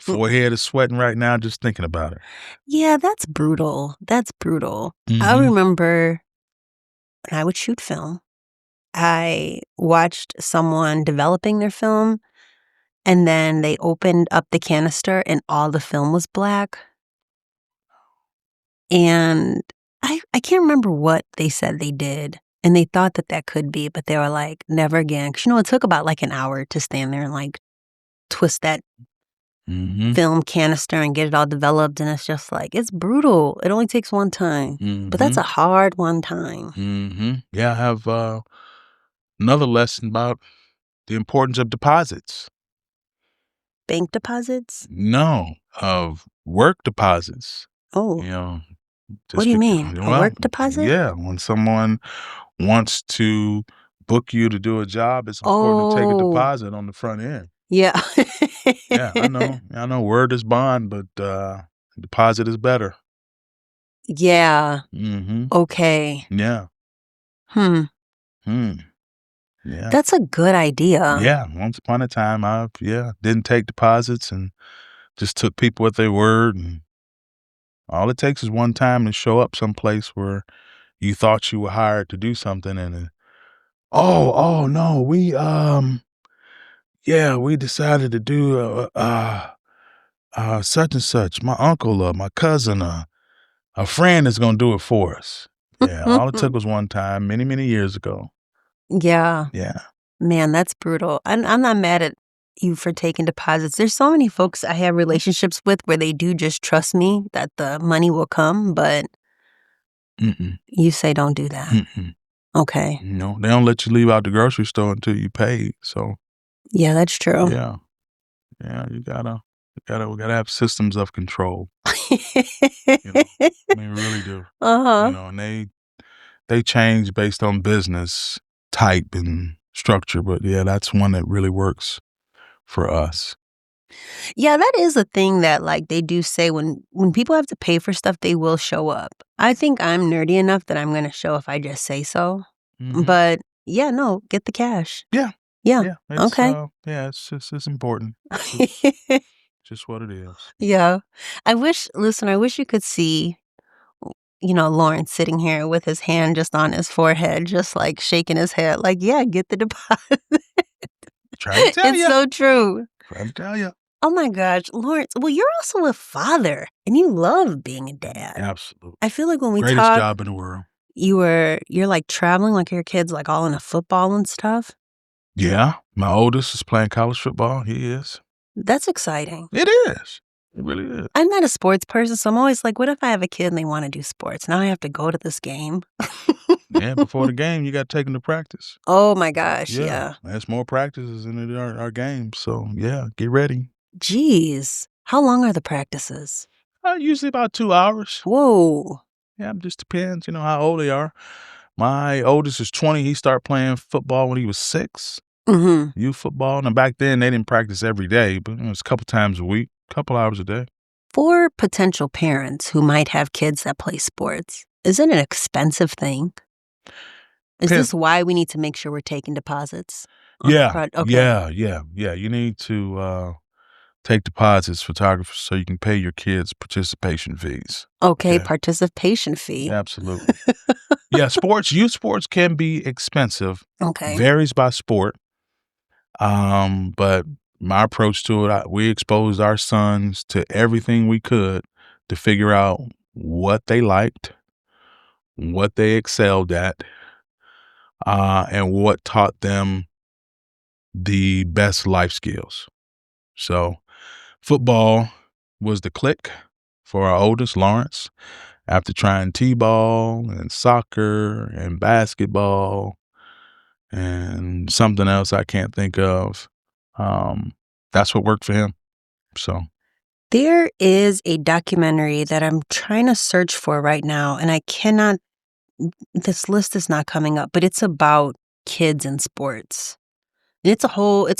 Forehead is sweating right now just thinking about it. Yeah, that's brutal. That's brutal. I Mhm. remember when I would shoot film, I watched someone developing their film, and then they opened up the canister and all the film was black. And I can't remember what they said they did. And they thought that that could be, but they were like, never again. 'Cause, it took about like an hour to stand there and like twist that Mhm. film canister and get it all developed. And it's just like, it's brutal. It only takes one time. But that's a hard one time. Mhm. Yeah, I have another lesson about the importance of deposits. Bank deposits? No, of work deposits. Oh, You know, what do you mean? A work deposit? Yeah, when someone wants to book you to do a job, it's important to take a Oh, deposit on the front end. yeah. Yeah, I know. I know word is bond, but deposit is better. Yeah. Mhm. Okay. Yeah. Hmm. Yeah. That's a good idea. Yeah, once upon a time, I didn't take deposits and just took people at their word, and all it takes is one time to show up someplace where you thought you were hired to do something, and oh no, we decided to do such and such. My uncle or my cousin or a friend is gonna do it for us. Yeah, all it took was one time, many, many years ago. Yeah. Yeah. Man, that's brutal. I'm not mad at you for taking deposits. There's so many folks I have relationships with where they do just trust me that the money will come, but you say don't do that. Okay. No, they don't let you leave out the grocery store until you pay. So Yeah, that's true. yeah, we gotta have systems of control. I mean, we really do. Uh-huh. And they change based on business type and structure, but yeah, that's one that really works for us. Yeah, that is a thing that like they do say when people have to pay for stuff, they will show up. I think I'm nerdy enough that I'm going to show if I just say so. But yeah, no, get the cash. Yeah. Yeah. Yeah. It's, Okay. it's important. It's just what it is. Yeah. I wish you could see, Lawrence sitting here with his hand just on his forehead, just like shaking his head, like, yeah, get the deposit. Trying to tell you. It's so true. Trying to tell you. Oh my gosh, Lawrence. Well, you're also a father and you love being a dad. Absolutely. I feel like when we Greatest talk, job in the world. you're like traveling, like your kid's like all into football and stuff. Yeah. My oldest is playing college football. He is. That's exciting. It is. It really is. I'm not a sports person, so I'm always like, what if I have a kid and they want to do sports? Now I have to go to this game. Yeah, before the game, you got to take them to practice. Oh my gosh, Yeah, yeah. there's more practices than there are games. So, yeah, get ready. Jeez. How long are the practices? Usually about 2 hours. Whoa. Yeah, it just depends, how old they are. My oldest is 20. He started playing football when he was 6, Mhm. youth football. And back then, they didn't practice every day, but it was a couple times a week, couple hours a day. For potential parents who might have kids that play sports, is it an expensive thing? Is Depends. this why we need to make sure we're taking deposits on the Yeah, front? Okay. yeah. You need to take deposits, photographers, so you can pay your kids participation fees. Okay, Yeah, participation fee. absolutely. Yeah, youth sports can be expensive. Okay. Varies by sport. But my approach to it, we exposed our sons to everything we could to figure out what they liked, what they excelled at, and what taught them the best life skills. So football was the click for our oldest, Lawrence, after trying t-ball and soccer and basketball and something else I can't think of. That's what worked for him. So, There is a documentary that I'm trying to search for right now, and I cannot, this list is not coming up, but it's about kids in sports. And it's a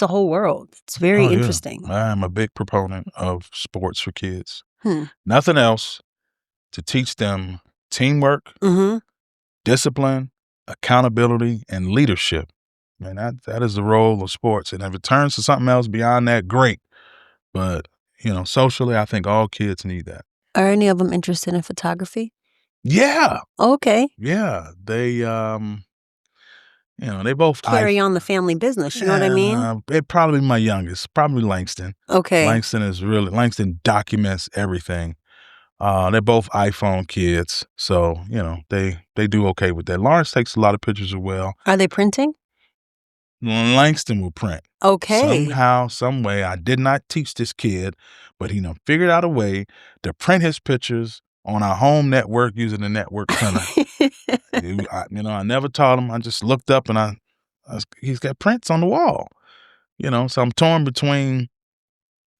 whole world. It's very oh yeah, interesting. I'm a big proponent of sports for kids. Hmm. Nothing else to teach them teamwork, Mhm. discipline, accountability, and leadership. And that is the role of sports. And if it turns to something else beyond that, great. But, socially, I think all kids need that. Are any of them interested in photography? Yeah. Okay. Yeah. They both Carry on the family business, you know what I mean? it probably my youngest, probably Langston. Okay. Langston documents everything. They're both iPhone kids, so they do okay with that. Lawrence takes a lot of pictures as well. Are they printing? Langston will print. Okay. Somehow, some way, I did not teach this kid, but he done figured out a way to print his pictures on our home network using the network printer. I never taught him. I just looked up and he's got prints on the wall. So I'm torn between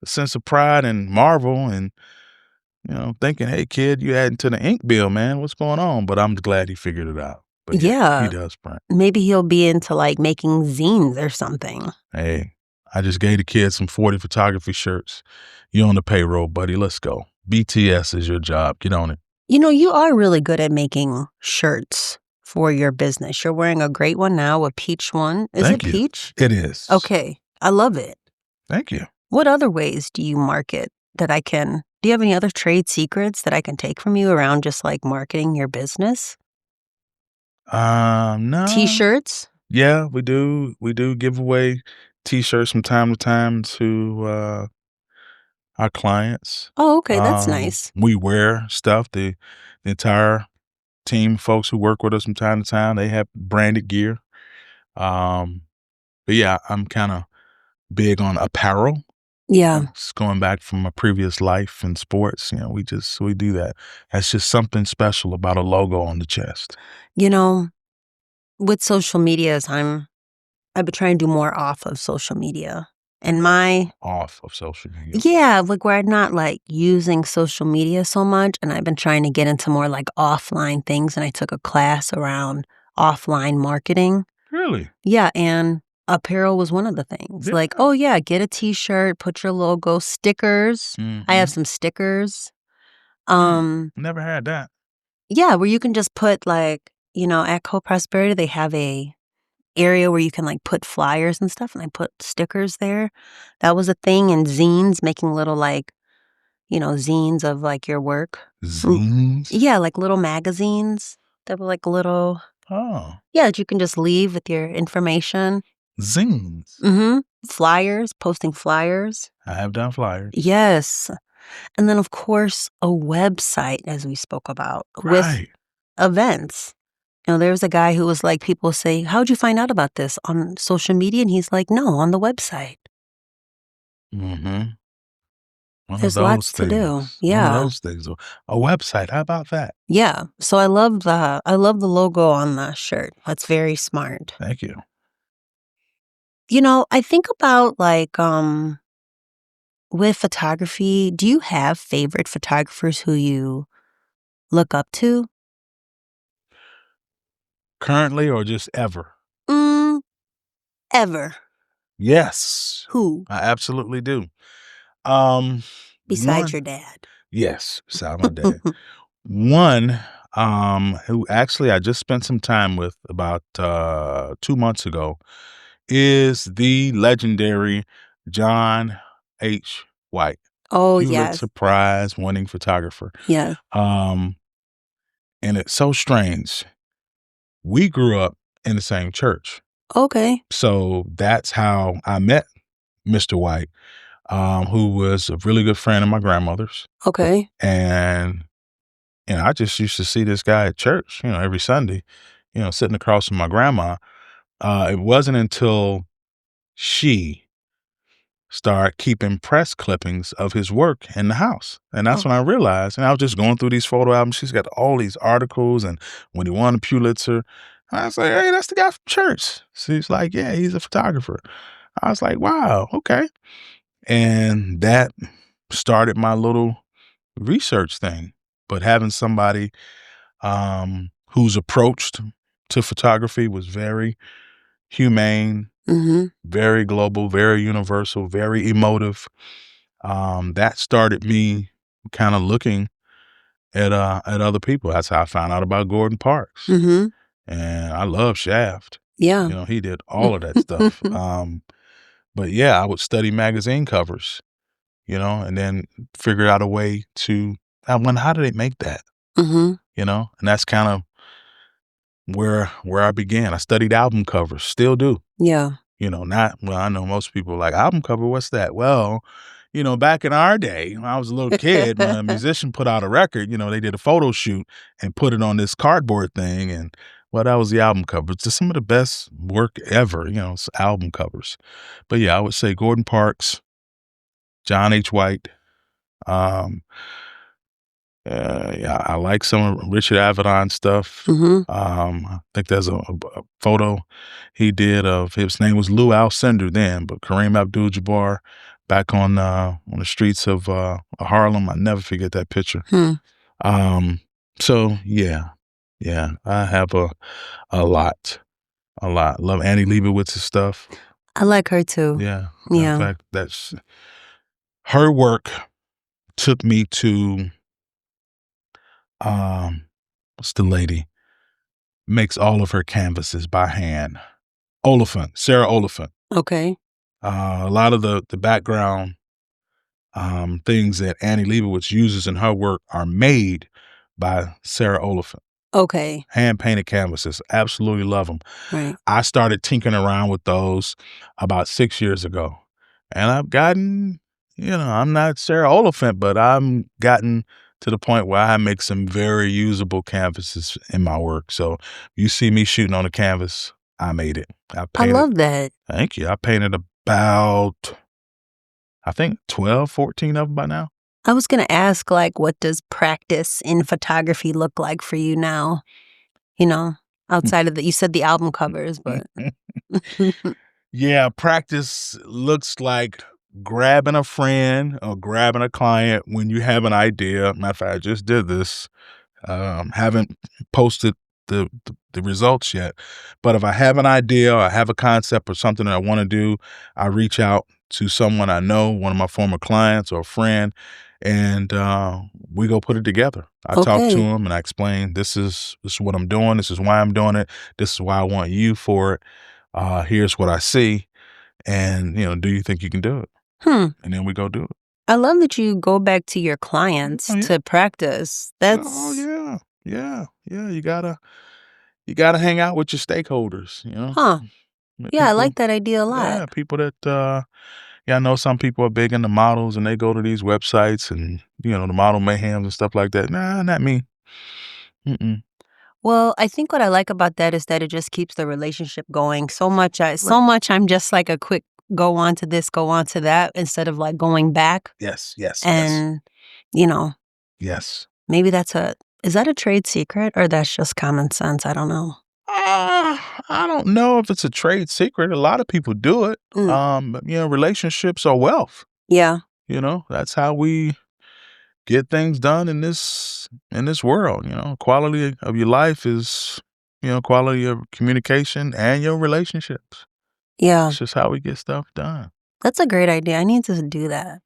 a sense of pride and marvel and, thinking, hey, kid, you adding to the ink bill, man. What's going on? But I'm glad he figured it out. But yeah, he Yeah. does print. Maybe he'll be into like making zines or something. Hey, I just gave the kid some 40 photography shirts. You on the payroll, buddy. Let's go. BTS is your job. Get on it. You are really good at making shirts for your business. You're wearing a great one now, a peach one. Is Thank it you. peach? It is. Okay. I love it. Thank you. What other ways do you market that do you have any other trade secrets that I can take from you around just like marketing your business? No. T-shirts? Yeah, we do. We do give away T-shirts from time to time to our clients. Oh, okay. That's nice. We wear stuff. The entire team, folks who work with us from time to time, they have branded gear. But yeah, I'm kind of big on apparel. Yeah. It's going back from my previous life in sports. We do that. That's just something special about a logo on the chest. With social medias, I've been trying to do more off of social media. And Off of social media. yeah, like where I'm not like using social media so much. And I've been trying to get into more like offline things. And I took a class around offline marketing. Really? Yeah. And apparel was one of the things. Yeah. Like, oh yeah, get a t-shirt, put your logo, stickers. I have some stickers. Never had that. Yeah, where you can just put like, at Co-Prosperity, they have a area where you can like put flyers and stuff, and I put stickers there. That was a thing. And zines, making little like, zines of like your work. Zines? Yeah, like little magazines that were like little, Oh, yeah, that you can just leave with your information. zines. Mm-hmm. Flyers, posting flyers. I have done flyers. Yes. And then, of course, a website, as we spoke about, with Right. events. There was a guy who was like, people say, how'd you find out about this? On social media? And he's like, no, on the website. Mm-hmm. One of There's those lots to do. things. One of Yeah. those things. A website. How about that? Yeah. So I love the logo on the shirt. That's very smart. Thank you. I think about with photography, do you have favorite photographers who you look up to? Currently or just ever? Mm, ever. Yes. Who I absolutely do. Um, besides one your dad? yes, beside my dad. One, who actually I just spent some time with about, 2 months ago is the legendary John H. White, Oh, Pulitzer yes. Prize winning photographer. Yes. Um, and it's so strange. We grew up in the same church. Okay. So that's how I met Mr. White, who was a really good friend of my grandmother's. Okay. And, I just used to see this guy at church, every Sunday, sitting across from my grandma. It wasn't until she started keeping press clippings of his work in the house. And that's Oh. when I realized, and I was just going through these photo albums. She's got all these articles and when he won a Pulitzer. I was like, hey, that's the guy from church. She's like, yeah, he's a photographer. I was like, wow, okay. And that started my little research thing. But having somebody whose approach to photography was very humane, Mhm. very global, very universal, very emotive. That started me kind of looking at other people. That's how I found out about Gordon Parks. Mhm. And I love Shaft. Yeah. He did all of that stuff. But yeah, I would study magazine covers, and then figure out a way to I wonder how do they make that? Mhm. And that's kind of where I began. I studied album covers, still do. Yeah. Not well, I know most people are like album cover, what's that? Well, back in our day, when I was a little kid, when a musician put out a record, they did a photo shoot and put it on this cardboard thing. And well, that was the album cover. It's just some of the best work ever, album covers. But yeah, I would say Gordon Parks, John H. White. Um, yeah, I like some of Richard Avedon stuff. Mhm. I think there's a photo he did of his name was Lou Alcindor then, but Kareem Abdul-Jabbar back on the streets of Harlem. I never forget that picture. Hmm. Um, so yeah, I have a lot, a lot. Love Annie Leibovitz's stuff. I like her too. Yeah, in Yeah. fact, that's her work took me to what's the lady? Makes all of her canvases by hand. Sarah Oliphant. Okay. A lot of the background things that Annie Leibovitz uses in her work are made by Sarah Oliphant. Okay. Hand painted canvases. Absolutely love them. Right. I started tinkering around with those about 6 years ago. And I've gotten, I'm not Sarah Oliphant, but I'm gotten to the point where I make some very usable canvases in my work. So you see me shooting on a canvas, I made it. I I painted. love that. Thank you. I painted about, I think 12, 14 of them by now. I was gonna ask, what does practice in photography look like for you now? You know, outside of you said the album covers, but Yeah, practice looks like grabbing a friend or grabbing a client when you have an idea. Matter of fact, I just did this. Haven't posted the results yet, but if I have an idea or I have a concept or something that I want to do, I reach out to someone I know, one of my former clients or a friend, and we go put it together. I talk to okay. them and I explain this is what I'm doing. This is why I'm doing it. This is why I want you for it. Here's what I see, and do you think you can do it? Hmm. And then we go do it. I love that you go back to your clients Oh yeah. to practice. Oh yeah. Yeah. You gotta hang out with your stakeholders. Huh. Yeah, I People. like that idea a lot. Yeah, people that. Yeah, I know some people are big into models and they go to these websites and the model mayhems and stuff like that. Nah, not me. Mm-mm. Well, I think what I like about that is that it just keeps the relationship going so much. Right. I'm just like a quick go on to this, go on to that, instead of like going back. Yes, yes, yes, And, you know, yes. maybe is that a trade secret or that's just common sense? I don't know. I don't know if it's a trade secret. A lot of people do it. Mm, Relationships are wealth. yeah, That's how we get things done in this world. Quality of your life is, quality of communication and your relationships. yeah. It's just how we get stuff done. That's a great idea. I need to do that.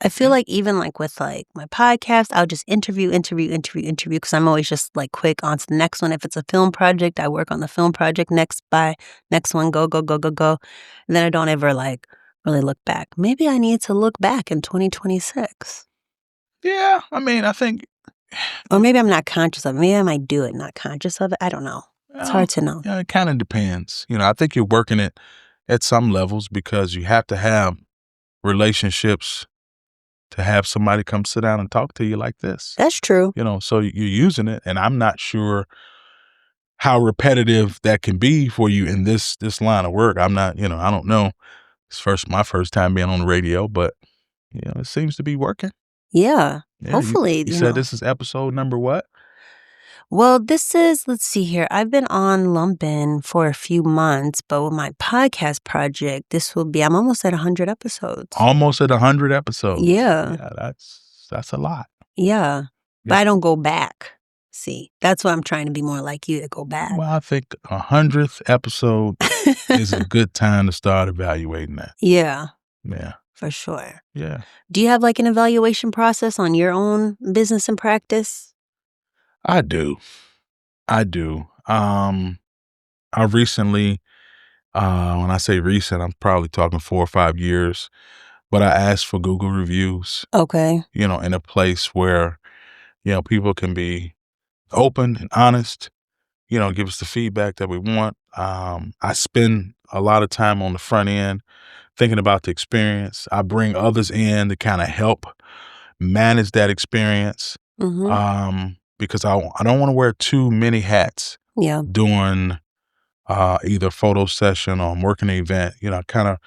I feel Yeah. like even like with like my podcast, I'll just interview because I'm always just like quick on to the next one. If it's a film project, I work on the film project next one, go, go, go, go, go. And then I don't ever like really look back. Maybe I need to look back in 2026. Yeah, I mean, I think, Or maybe I'm not conscious of it. Maybe I might do it, not conscious of it. I don't know. It's hard to know. it kind of depends. I think you're working it at some levels because you have to have relationships to have somebody come sit down and talk to you like this. That's true. So you're using it, and I'm not sure how repetitive that can be for you in this line of work. I'm not, I don't know. It's my first time being on the radio, but it seems to be working. Yeah. Yeah, Hopefully, you said this is episode number what? Well, let's see here. I've been on Lumpin' for a few months, but with my podcast project, I'm almost at 100 episodes. Almost at 100 episodes. Yeah. Yeah, that's a lot. Yeah. But Yeah. I don't go back. See, that's why I'm trying to be more like you to go back. Well, I think 100th episode is a good time to start evaluating that. Yeah, Yeah. for sure. Yeah. Do you have like an evaluation process on your own business and practice? I do. I do. I recently, when I say recent, I'm probably talking 4 or 5 years, but I asked for Google reviews, Okay. in a place where, people can be open and honest, give us the feedback that we want. I spend a lot of time on the front end thinking about the experience. I bring others in to kind of help manage that experience. Mm-hmm. Because I don't want to wear too many hats Yeah. doing either photo session or I'm working an event. You want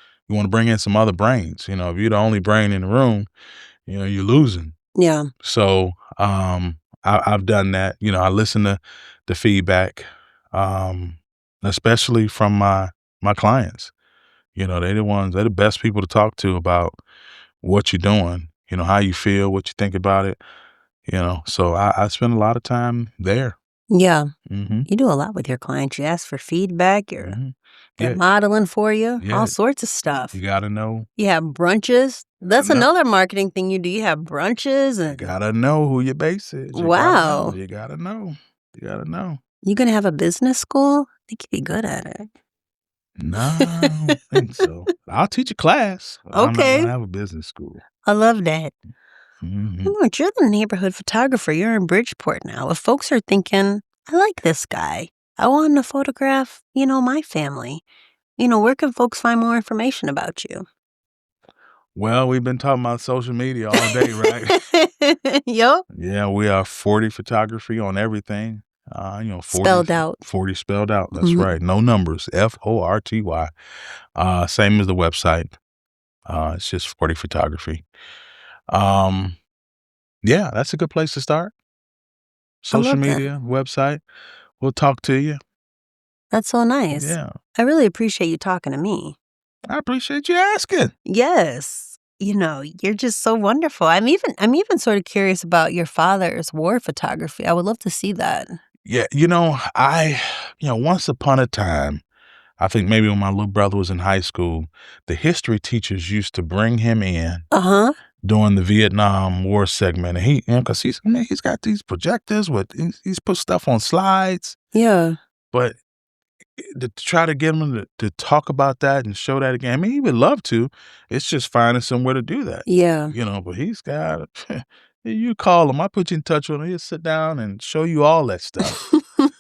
to bring in some other brains. If you're the only brain in the room, you're losing. Yeah. So I've done that. I listen to the feedback, especially from my clients. They're the best people to talk to about what you're doing. How you feel, what you think about it. So I spend a lot of time there. Yeah. Mm-hmm. You do a lot with your clients. You ask for feedback. Mm-hmm. They're modeling for you. Yeah. All sorts of stuff. You got to know. You have brunches. That's another marketing thing you do. You have brunches. You got to know who your base is. Wow. You got to know. You got to know. You going to have a business school? I think you'd be good at it. No, I don't think so. I'll teach a class. Okay. I'm not going to have a business school. I love that. Mm-hmm. You're the neighborhood photographer. You're in Bridgeport now. If folks are thinking, I like this guy, I want him to photograph, my family, where can folks find more information about you? Well, we've been talking about social media all day, right? Yup. Yeah, we are 40 photography on everything. 40 Spelled out. 40 spelled out. That's right. No numbers. FORTY. Same as the website. It's just 40 photography. Yeah, that's a good place to start. Social media, website. We'll talk to you. That's so nice. Yeah. I really appreciate you talking to me. I appreciate you asking. Yes. You're just so wonderful. I'm even sort of curious about your father's war photography. I would love to see that. Yeah, once upon a time, I think maybe when my little brother was in high school, the history teachers used to bring him in during the Vietnam War segment. And because he's got these projectors he's put stuff on slides. Yeah. But to try to get him to talk about that and show that again, I mean, he would love to. It's just finding somewhere to do that. Yeah. But he's got, you call him, I put you in touch with him. He'll sit down and show you all that stuff.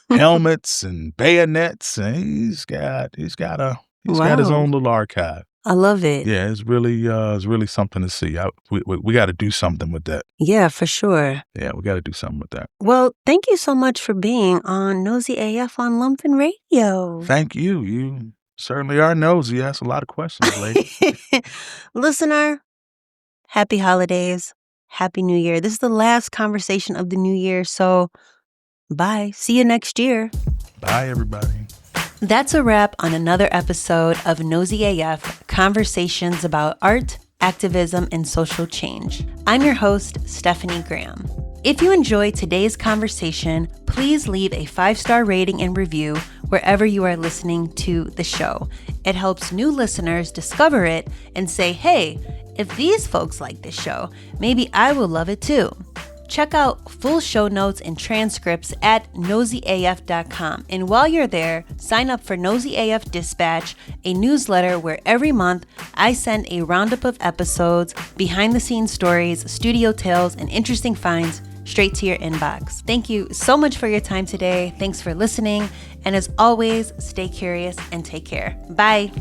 Helmets and bayonets, and he's got his own little archive. I love it. Yeah, it's really something to see. We got to do something with that. Yeah, for sure. Yeah, we got to do something with that. Well, thank you so much for being on Nosy AF on Lumpin' Radio. Thank you. Certainly are nosy. You ask a lot of questions, lady. Listener, happy holidays. Happy New Year. This is the last conversation of the new year, so bye. See you next year. Bye, everybody. That's a wrap on another episode of Nosy AF, conversations about art, activism, and social change. I'm your host, Stephanie Graham. If you enjoyed today's conversation, please leave a 5-star rating and review wherever you are listening to the show. It helps new listeners discover it and say, hey, if these folks like this show, maybe I will love it too. Check out full show notes and transcripts at nosyaf.com. And while you're there, sign up for Nosy AF Dispatch, a newsletter where every month I send a roundup of episodes, behind-the-scenes stories, studio tales, and interesting finds straight to your inbox. Thank you so much for your time today. Thanks for listening. And as always, stay curious and take care. Bye.